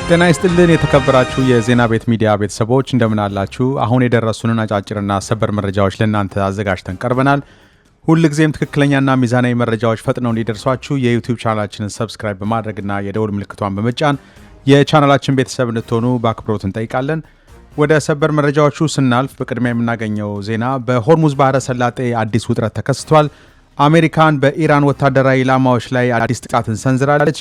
ጤና ይስጥልን የተከበራችሁ የዜና ቤት ሚዲያ ቤተሰቦች እንደምን አላችሁ? አሁን የደረሱንን አጫጭርና ሰበር መረጃዎች ለእናንተ አዘጋጅተን ቀርበናል። ሁልጊዜም ትክክለኛና ሚዛናዊ መረጃዎች ፈጥነው እንዲደርሷችሁ የዩቲዩብ ቻናላችንን ሰብስክራይብ በማድረግና የደወል ምልክቷን በመጫን የቻናላችን ቤተሰብ እንድትሆኑ በአክብሮት እንጠይቃለን። ወደ ሰበር መረጃዎቹ ስናልፍ በቅድሚያ የምናገኘው ዜና በሆርሙዝ ባህረ ሰላጤ አዲስ ውጥረት ተከስቷል። አሜሪካን በኢራን ወታደራዊ ኢላማዎች ላይ አዲስ ጥቃትን ሰንዝራለች።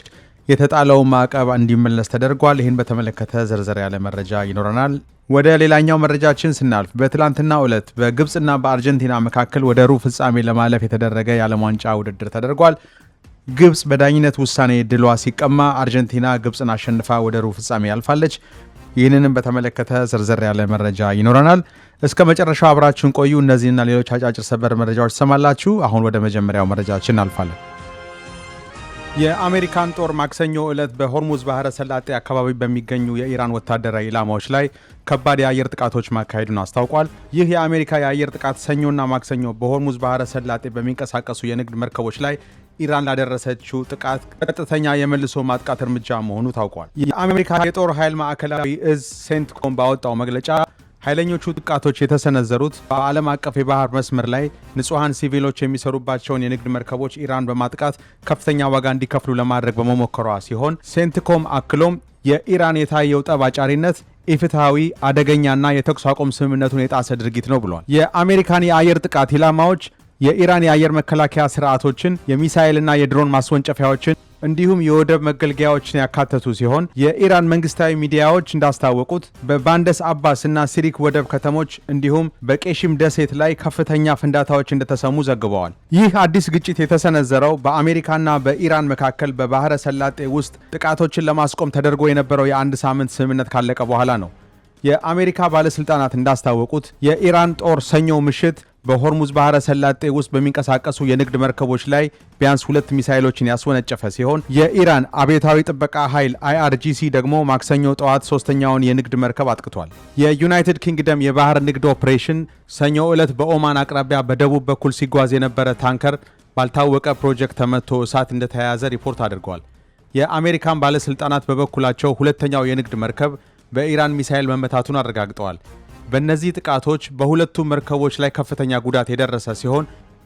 የተጣለው ማዕቀብ እንዲመለስ ተደርጓል። ይህን በተመለከተ ዝርዝር ያለ መረጃ ይኖረናል። ወደ ሌላኛው መረጃችን ስናልፍ በትላንትናው ዕለት በግብፅና በአርጀንቲና መካከል ወደ ሩብ ፍጻሜ ለማለፍ የተደረገ የዓለም ዋንጫ ውድድር ተደርጓል። ግብፅ በዳኝነት ውሳኔ ድሏ ሲቀማ አርጀንቲና ግብፅን አሸንፋ ወደ ሩብ ፍጻሜ ያልፋለች። ይህንንም በተመለከተ ዝርዝር ያለ መረጃ ይኖረናል። እስከ መጨረሻው አብራችሁን ቆዩ። እነዚህና ሌሎች አጫጭር ሰበር መረጃዎች ትሰማላችሁ። አሁን ወደ መጀመሪያው መረጃችን እናልፋለን። የአሜሪካን ጦር ማክሰኞ ዕለት በሆርሙዝ ባህረ ሰላጤ አካባቢ በሚገኙ የኢራን ወታደራዊ ኢላማዎች ላይ ከባድ የአየር ጥቃቶች ማካሄዱን አስታውቋል። ይህ የአሜሪካ የአየር ጥቃት ሰኞና ማክሰኞ በሆርሙዝ ባህረ ሰላጤ በሚንቀሳቀሱ የንግድ መርከቦች ላይ ኢራን ላደረሰችው ጥቃት ቀጥተኛ የመልሶ ማጥቃት እርምጃ መሆኑ ታውቋል። የአሜሪካ የጦር ኃይል ማዕከላዊ እዝ ሴንትኮም ባወጣው መግለጫ ኃይለኞቹ ጥቃቶች የተሰነዘሩት በዓለም አቀፍ የባህር መስመር ላይ ንጹሐን ሲቪሎች የሚሰሩባቸውን የንግድ መርከቦች ኢራን በማጥቃት ከፍተኛ ዋጋ እንዲከፍሉ ለማድረግ በመሞከሯ ሲሆን ሴንትኮም አክሎም የኢራን የታየው ጠብ አጫሪነት ኢፍትሐዊ፣ አደገኛና የተኩስ አቁም ስምምነቱን የጣሰ ድርጊት ነው ብሏል። የአሜሪካን የአየር ጥቃት ኢላማዎች የኢራን የአየር መከላከያ ስርዓቶችን፣ የሚሳኤልና የድሮን ማስወንጨፊያዎችን እንዲሁም የወደብ መገልገያዎችን ያካተቱ ሲሆን የኢራን መንግስታዊ ሚዲያዎች እንዳስታወቁት በባንደስ አባስ እና ሲሪክ ወደብ ከተሞች እንዲሁም በቄሽም ደሴት ላይ ከፍተኛ ፍንዳታዎች እንደተሰሙ ዘግበዋል። ይህ አዲስ ግጭት የተሰነዘረው በአሜሪካና በኢራን መካከል በባህረ ሰላጤ ውስጥ ጥቃቶችን ለማስቆም ተደርጎ የነበረው የአንድ ሳምንት ስምምነት ካለቀ በኋላ ነው። የአሜሪካ ባለስልጣናት እንዳስታወቁት የኢራን ጦር ሰኞ ምሽት በሆርሙዝ ባህረ ሰላጤ ውስጥ በሚንቀሳቀሱ የንግድ መርከቦች ላይ ቢያንስ 2 ሚሳኤሎችን ያስወነጨፈ ሲሆን የኢራን አብዮታዊ ጥበቃ ኃይል IRGC ደግሞ ማክሰኞ ጠዋት ሶስተኛውን የንግድ መርከብ አጥቅቷል። የዩናይትድ ኪንግደም የባህር ንግድ ኦፕሬሽን ሰኞ ዕለት በኦማን አቅራቢያ በደቡብ በኩል ሲጓዝ የነበረ ታንከር ባልታወቀ ፕሮጀክት ተመቶ እሳት እንደተያያዘ ሪፖርት አድርገዋል። የአሜሪካን ባለስልጣናት በበኩላቸው ሁለተኛው የንግድ መርከብ በኢራን ሚሳኤል መመታቱን አረጋግጠዋል። በእነዚህ ጥቃቶች በሁለቱም መርከቦች ላይ ከፍተኛ ጉዳት የደረሰ ሲሆን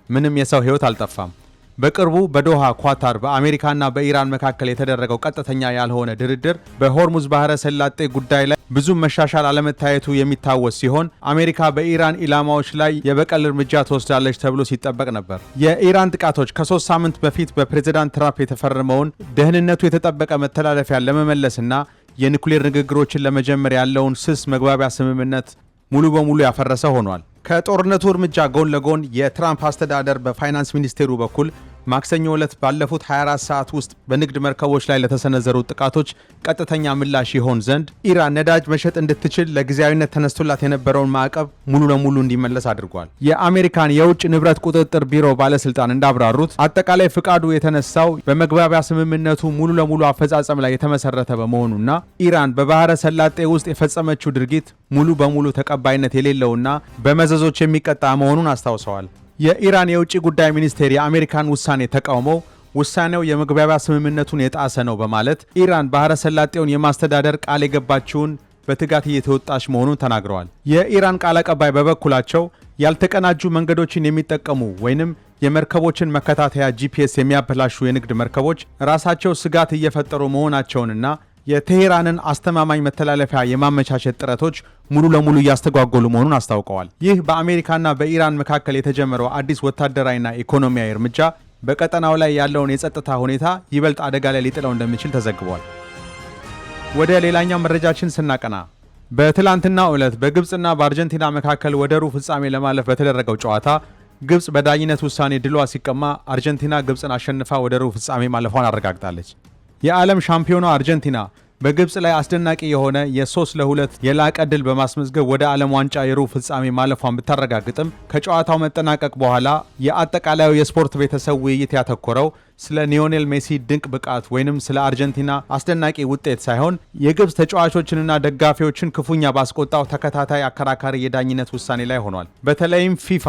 ምንም የሰው ሕይወት አልጠፋም። በቅርቡ በዶሃ ኳታር በአሜሪካና በኢራን መካከል የተደረገው ቀጥተኛ ያልሆነ ድርድር በሆርሙዝ ባህረ ሰላጤ ጉዳይ ላይ ብዙም መሻሻል አለመታየቱ የሚታወስ ሲሆን አሜሪካ በኢራን ኢላማዎች ላይ የበቀል እርምጃ ትወስዳለች ተብሎ ሲጠበቅ ነበር። የኢራን ጥቃቶች ከ3 ሳምንት በፊት በፕሬዝዳንት ትራምፕ የተፈረመውን ደህንነቱ የተጠበቀ መተላለፊያ ለመመለስና የኒኩሌር ንግግሮችን ለመጀመር ያለውን ስስ መግባቢያ ስምምነት ሙሉ በሙሉ ያፈረሰ ሆኗል። ከጦርነቱ እርምጃ ጎን ለጎን የትራምፕ አስተዳደር በፋይናንስ ሚኒስቴሩ በኩል ማክሰኞ ዕለት ባለፉት 24 ሰዓት ውስጥ በንግድ መርከቦች ላይ ለተሰነዘሩት ጥቃቶች ቀጥተኛ ምላሽ ይሆን ዘንድ ኢራን ነዳጅ መሸጥ እንድትችል ለጊዜያዊነት ተነስቶላት የነበረውን ማዕቀብ ሙሉ ለሙሉ እንዲመለስ አድርጓል። የአሜሪካን የውጭ ንብረት ቁጥጥር ቢሮ ባለስልጣን እንዳብራሩት አጠቃላይ ፍቃዱ የተነሳው በመግባቢያ ስምምነቱ ሙሉ ለሙሉ አፈጻጸም ላይ የተመሰረተ በመሆኑና ኢራን በባህረ ሰላጤ ውስጥ የፈጸመችው ድርጊት ሙሉ በሙሉ ተቀባይነት የሌለውና በመዘዞች የሚቀጣ መሆኑን አስታውሰዋል። የኢራን የውጭ ጉዳይ ሚኒስቴር የአሜሪካን ውሳኔ ተቃውመው ውሳኔው የመግባቢያ ስምምነቱን የጣሰ ነው በማለት ኢራን ባህረ ሰላጤውን የማስተዳደር ቃል የገባችውን በትጋት እየተወጣች መሆኑን ተናግረዋል። የኢራን ቃል አቀባይ በበኩላቸው ያልተቀናጁ መንገዶችን የሚጠቀሙ ወይንም የመርከቦችን መከታተያ GPS የሚያበላሹ የንግድ መርከቦች ራሳቸው ስጋት እየፈጠሩ መሆናቸውንና የቴሄራንን አስተማማኝ መተላለፊያ የማመቻቸት ጥረቶች ሙሉ ለሙሉ እያስተጓጎሉ መሆኑን አስታውቀዋል። ይህ በአሜሪካና በኢራን መካከል የተጀመረው አዲስ ወታደራዊና ኢኮኖሚያዊ እርምጃ በቀጠናው ላይ ያለውን የጸጥታ ሁኔታ ይበልጥ አደጋ ላይ ሊጥለው እንደሚችል ተዘግቧል። ወደ ሌላኛው መረጃችን ስናቀና በትላንትናው ዕለት በግብፅና በአርጀንቲና መካከል ወደ ሩብ ፍጻሜ ለማለፍ በተደረገው ጨዋታ ግብፅ በዳኝነት ውሳኔ ድሏ ሲቀማ አርጀንቲና ግብፅን አሸንፋ ወደ ሩብ ፍጻሜ ማለፏን አረጋግጣለች። የዓለም ሻምፒዮኗ አርጀንቲና በግብፅ ላይ አስደናቂ የሆነ የ3-2 የላቀ ድል በማስመዝገብ ወደ ዓለም ዋንጫ የሩብ ፍጻሜ ማለፏን ብታረጋግጥም ከጨዋታው መጠናቀቅ በኋላ የአጠቃላዩ የስፖርት ቤተሰብ ውይይት ያተኮረው ስለ ሊዮኔል ሜሲ ድንቅ ብቃት ወይንም ስለ አርጀንቲና አስደናቂ ውጤት ሳይሆን የግብፅ ተጫዋቾችንና ደጋፊዎችን ክፉኛ ባስቆጣው ተከታታይ አከራካሪ የዳኝነት ውሳኔ ላይ ሆኗል። በተለይም ፊፋ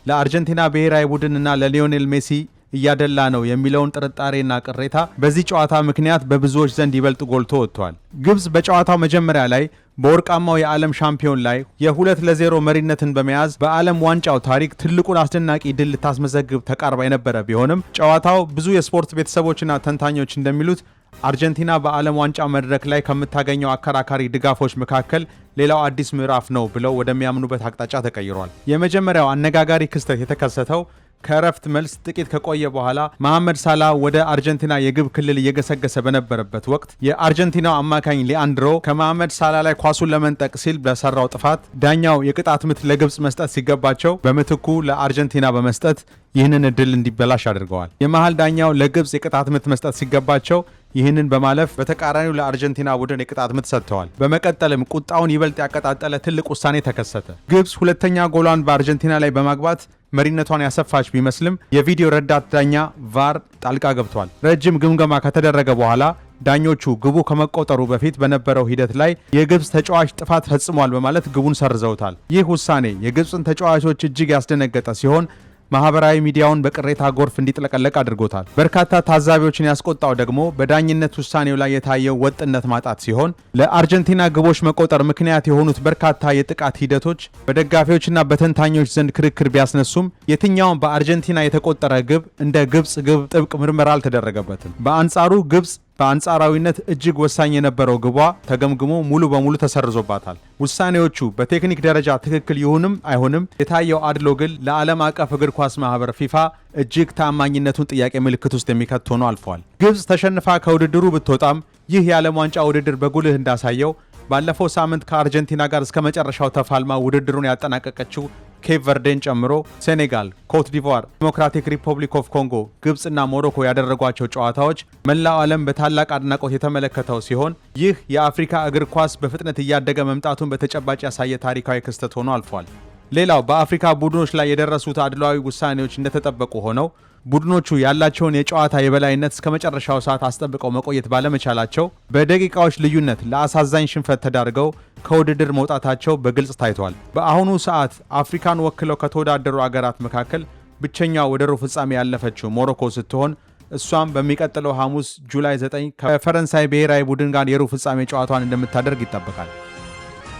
ለአርጀንቲና ብሔራዊ ቡድንና ለሊዮኔል ሜሲ እያደላ ነው የሚለውን ጥርጣሬና ቅሬታ በዚህ ጨዋታ ምክንያት በብዙዎች ዘንድ ይበልጥ ጎልቶ ወጥቷል። ግብጽ በጨዋታው መጀመሪያ ላይ በወርቃማው የዓለም ሻምፒዮን ላይ የ2-0 መሪነትን በመያዝ በዓለም ዋንጫው ታሪክ ትልቁን አስደናቂ ድል ልታስመዘግብ ተቃርባ የነበረ ቢሆንም ጨዋታው ብዙ የስፖርት ቤተሰቦችና ተንታኞች እንደሚሉት አርጀንቲና በዓለም ዋንጫ መድረክ ላይ ከምታገኘው አከራካሪ ድጋፎች መካከል ሌላው አዲስ ምዕራፍ ነው ብለው ወደሚያምኑበት አቅጣጫ ተቀይሯል። የመጀመሪያው አነጋጋሪ ክስተት የተከሰተው ከረፍት መልስ ጥቂት ከቆየ በኋላ መሐመድ ሳላህ ወደ አርጀንቲና የግብ ክልል እየገሰገሰ በነበረበት ወቅት የአርጀንቲናው አማካኝ ሊአንድሮ ከመሐመድ ሳላህ ላይ ኳሱን ለመንጠቅ ሲል በሰራው ጥፋት ዳኛው የቅጣት ምት ለግብጽ መስጠት ሲገባቸው በምትኩ ለአርጀንቲና በመስጠት ይህንን እድል እንዲበላሽ አድርገዋል። የመሃል ዳኛው ለግብጽ የቅጣት ምት መስጠት ሲገባቸው ይህንን በማለፍ በተቃራኒው ለአርጀንቲና ቡድን የቅጣት ምት ሰጥተዋል። በመቀጠልም ቁጣውን ይበልጥ ያቀጣጠለ ትልቅ ውሳኔ ተከሰተ። ግብጽ ሁለተኛ ጎሏን በአርጀንቲና ላይ በማግባት መሪነቷን ያሰፋች ቢመስልም የቪዲዮ ረዳት ዳኛ ቫር ጣልቃ ገብቷል። ረጅም ግምገማ ከተደረገ በኋላ ዳኞቹ ግቡ ከመቆጠሩ በፊት በነበረው ሂደት ላይ የግብጽ ተጫዋች ጥፋት ፈጽሟል በማለት ግቡን ሰርዘውታል። ይህ ውሳኔ የግብጽን ተጫዋቾች እጅግ ያስደነገጠ ሲሆን ማህበራዊ ሚዲያውን በቅሬታ ጎርፍ እንዲጥለቀለቅ አድርጎታል። በርካታ ታዛቢዎችን ያስቆጣው ደግሞ በዳኝነት ውሳኔው ላይ የታየው ወጥነት ማጣት ሲሆን ለአርጀንቲና ግቦች መቆጠር ምክንያት የሆኑት በርካታ የጥቃት ሂደቶች በደጋፊዎችና በተንታኞች ዘንድ ክርክር ቢያስነሱም የትኛውም በአርጀንቲና የተቆጠረ ግብ እንደ ግብጽ ግብ ጥብቅ ምርመራ አልተደረገበትም። በአንጻሩ ግብጽ በአንጻራዊነት እጅግ ወሳኝ የነበረው ግቧ ተገምግሞ ሙሉ በሙሉ ተሰርዞባታል። ውሳኔዎቹ በቴክኒክ ደረጃ ትክክል ይሁንም አይሁንም የታየው አድሎ ግን ለዓለም አቀፍ እግር ኳስ ማህበር ፊፋ እጅግ ታማኝነቱን ጥያቄ ምልክት ውስጥ የሚከት ሆኖ አልፏል። ግብጽ ተሸንፋ ከውድድሩ ብትወጣም ይህ የዓለም ዋንጫ ውድድር በጉልህ እንዳሳየው ባለፈው ሳምንት ከአርጀንቲና ጋር እስከ መጨረሻው ተፋልማ ውድድሩን ያጠናቀቀችው ኬፕ ቨርዴን ጨምሮ ሴኔጋል፣ ኮት ዲቮር፣ ዲሞክራቲክ ሪፐብሊክ ኦፍ ኮንጎ፣ ግብጽና ሞሮኮ ያደረጓቸው ጨዋታዎች መላው ዓለም በታላቅ አድናቆት የተመለከተው ሲሆን ይህ የአፍሪካ እግር ኳስ በፍጥነት እያደገ መምጣቱን በተጨባጭ ያሳየ ታሪካዊ ክስተት ሆኖ አልፏል። ሌላው በአፍሪካ ቡድኖች ላይ የደረሱት አድሏዊ ውሳኔዎች እንደተጠበቁ ሆነው ቡድኖቹ ያላቸውን የጨዋታ የበላይነት እስከ መጨረሻው ሰዓት አስጠብቀው መቆየት ባለመቻላቸው በደቂቃዎች ልዩነት ለአሳዛኝ ሽንፈት ተዳርገው ከውድድር መውጣታቸው በግልጽ ታይቷል። በአሁኑ ሰዓት አፍሪካን ወክለው ከተወዳደሩ አገራት መካከል ብቸኛው ወደ ሩብ ፍጻሜ ያለፈችው ሞሮኮ ስትሆን እሷም በሚቀጥለው ሐሙስ ጁላይ 9 ከፈረንሳይ ብሔራዊ ቡድን ጋር የሩብ ፍጻሜ ጨዋታዋን እንደምታደርግ ይጠበቃል።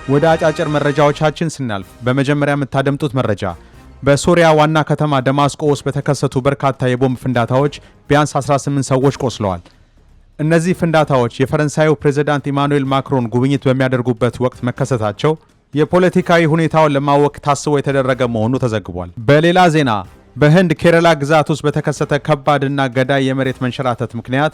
ወደ አጫጭር መረጃዎቻችን ስናልፍ በመጀመሪያ የምታደምጡት መረጃ በሶሪያ ዋና ከተማ ደማስቆ ውስጥ በተከሰቱ በርካታ የቦምብ ፍንዳታዎች ቢያንስ 18 ሰዎች ቆስለዋል። እነዚህ ፍንዳታዎች የፈረንሳዩ ፕሬዝዳንት ኢማኑኤል ማክሮን ጉብኝት በሚያደርጉበት ወቅት መከሰታቸው የፖለቲካዊ ሁኔታውን ለማወክ ታስቦ የተደረገ መሆኑ ተዘግቧል። በሌላ ዜና በህንድ ኬረላ ግዛት ውስጥ በተከሰተ ከባድና ገዳይ የመሬት መንሸራተት ምክንያት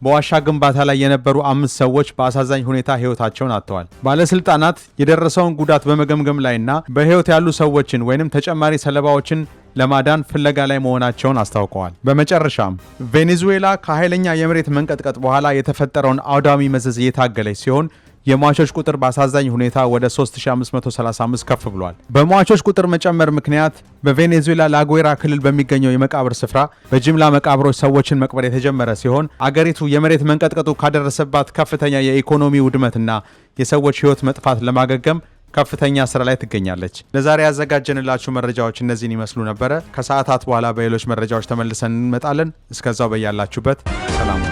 በዋሻ ግንባታ ላይ የነበሩ 5 ሰዎች በአሳዛኝ ሁኔታ ህይወታቸውን አጥተዋል። ባለስልጣናት የደረሰውን ጉዳት በመገምገም ላይና በህይወት ያሉ ሰዎችን ወይንም ተጨማሪ ሰለባዎችን ለማዳን ፍለጋ ላይ መሆናቸውን አስታውቀዋል። በመጨረሻም ቬኔዙዌላ ከኃይለኛ የመሬት መንቀጥቀጥ በኋላ የተፈጠረውን አውዳሚ መዘዝ እየታገለች ሲሆን የሟቾች ቁጥር በአሳዛኝ ሁኔታ ወደ 3535 ከፍ ብሏል። በሟቾች ቁጥር መጨመር ምክንያት በቬኔዙዌላ ላጉዌራ ክልል በሚገኘው የመቃብር ስፍራ በጅምላ መቃብሮች ሰዎችን መቅበር የተጀመረ ሲሆን አገሪቱ የመሬት መንቀጥቀጡ ካደረሰባት ከፍተኛ የኢኮኖሚ ውድመትና የሰዎች ህይወት መጥፋት ለማገገም ከፍተኛ ስራ ላይ ትገኛለች። ለዛሬ ያዘጋጀንላችሁ መረጃዎች እነዚህን ይመስሉ ነበረ። ከሰዓታት በኋላ በሌሎች መረጃዎች ተመልሰን እንመጣለን። እስከዛው በያላችሁበት ሰላም።